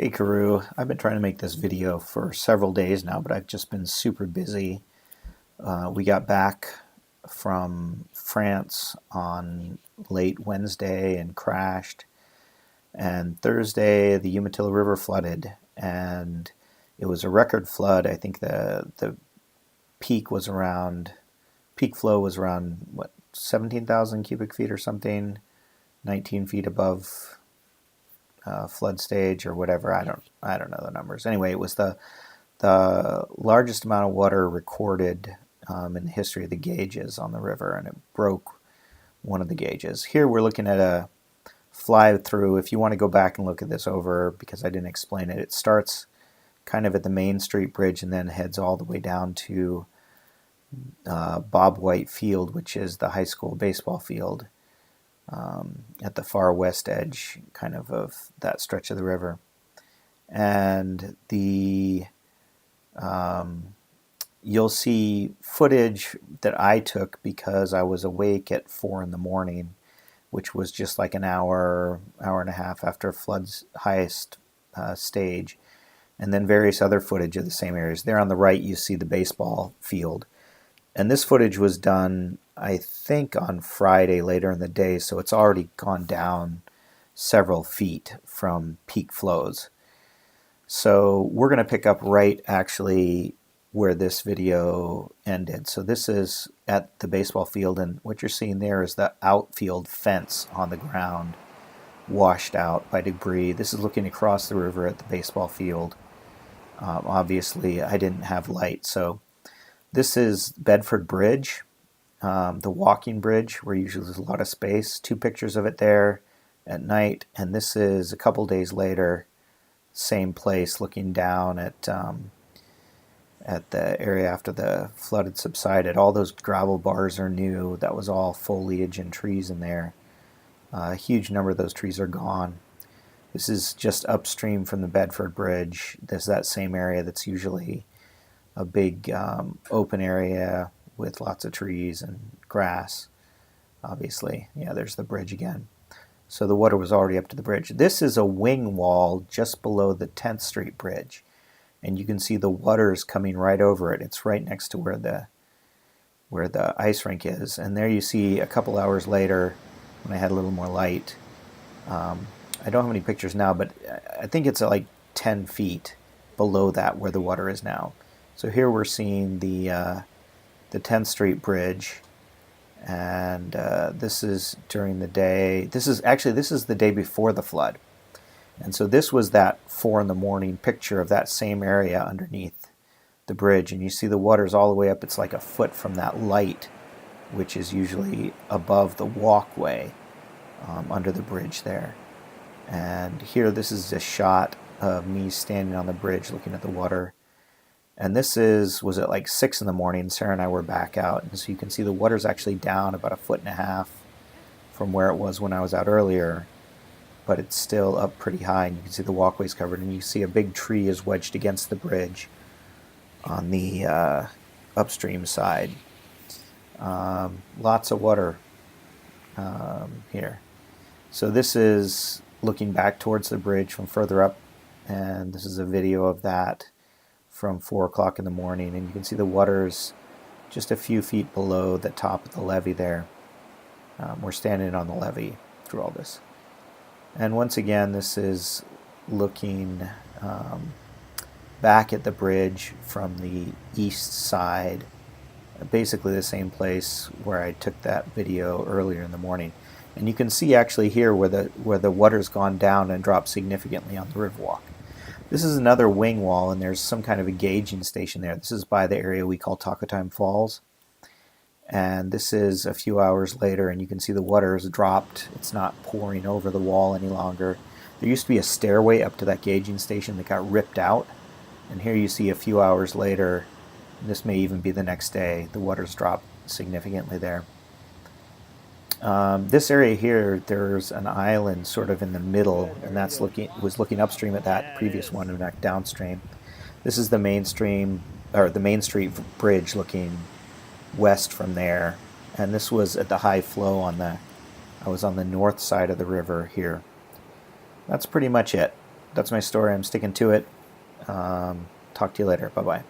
Hey Karu, I've been trying to make this video for several days now, but I've just been super busy. We got back from France on late Wednesday and crashed, and Thursday the Umatilla River flooded, and it was a record flood. I think the peak flow was around what, 17,000 cubic feet or something, 19 feet above flood stage or whatever. I don't know the numbers. Anyway, it was the largest amount of water recorded in the history of the gauges on the river, and it broke one of the gauges. Here we're looking at a fly through. If you want to go back and look at this over, because I didn't explain it, it starts kind of at the Main Street Bridge and then heads all the way down to Bob White Field, which is the high school baseball field at the far west edge kind of that stretch of the river. And you'll see footage that I took because I was awake at 4 in the morning, which was just like an hour and a half after flood's highest stage, and then various other footage of the same areas. There on the right you see the baseball field, and this footage was done I think on Friday later in the day, so it's already gone down several feet from peak flows. So we're going to pick up right actually where this video ended. So this is at the baseball field, and what you're seeing there is the outfield fence on the ground washed out by debris. This is looking across the river at the baseball field. Obviously I didn't have light, so this is Bedford Bridge, the walking bridge where usually there's a lot of space. 2 pictures of it there at night, and this is a couple days later, same place, looking down at the area after the flood had subsided. All those gravel bars are new. That was all foliage and trees in there. A huge number of those trees are gone. This is just upstream from the Bedford Bridge. There's that same area that's usually a big open area with lots of trees and grass, obviously. Yeah, there's the bridge again. So the water was already up to the bridge. This is a wing wall just below the 10th Street Bridge, and you can see the waters coming right over it. It's right next to where the ice rink is. And there you see a couple hours later, when I had a little more light, I don't have any pictures now, but I think it's like 10 feet below that where the water is now. So here we're seeing the 10th Street Bridge, and this is during the day. This is the day before the flood, and so this was that 4 in the morning picture of that same area underneath the bridge, and you see the water's all the way up. It's like a foot from that light, which is usually above the walkway under the bridge there. And here, this is a shot of me standing on the bridge looking at the water. And this was at like 6 in the morning. Sarah and I were back out, and so you can see the water's actually down about 1.5 feet from where it was when I was out earlier, but it's still up pretty high, and you can see the walkway's covered, and you see a big tree is wedged against the bridge on the upstream side. Lots of water here. So this is looking back towards the bridge from further up, and this is a video of that from 4 o'clock in the morning, and you can see the water's just a few feet below the top of the levee there. We're standing on the levee through all this. And once again, this is looking back at the bridge from the east side, basically the same place where I took that video earlier in the morning. And you can see actually here where the water's gone down and dropped significantly on the Riverwalk. This is another wing wall, and there's some kind of a gauging station there. This is by the area we call Taco Time Falls. And this is a few hours later, and you can see the water has dropped. It's not pouring over the wall any longer. There used to be a stairway up to that gauging station that got ripped out. And here you see a few hours later, this may even be the next day, the water's dropped significantly there. This area here, there's an island sort of in the middle, and that's was looking upstream at that previous one and back downstream. This is the Main Street Bridge looking west from there, and this was at the high flow I was on the north side of the river here. That's pretty much it. that's my story. I'm sticking to it. Talk to you later. Bye bye.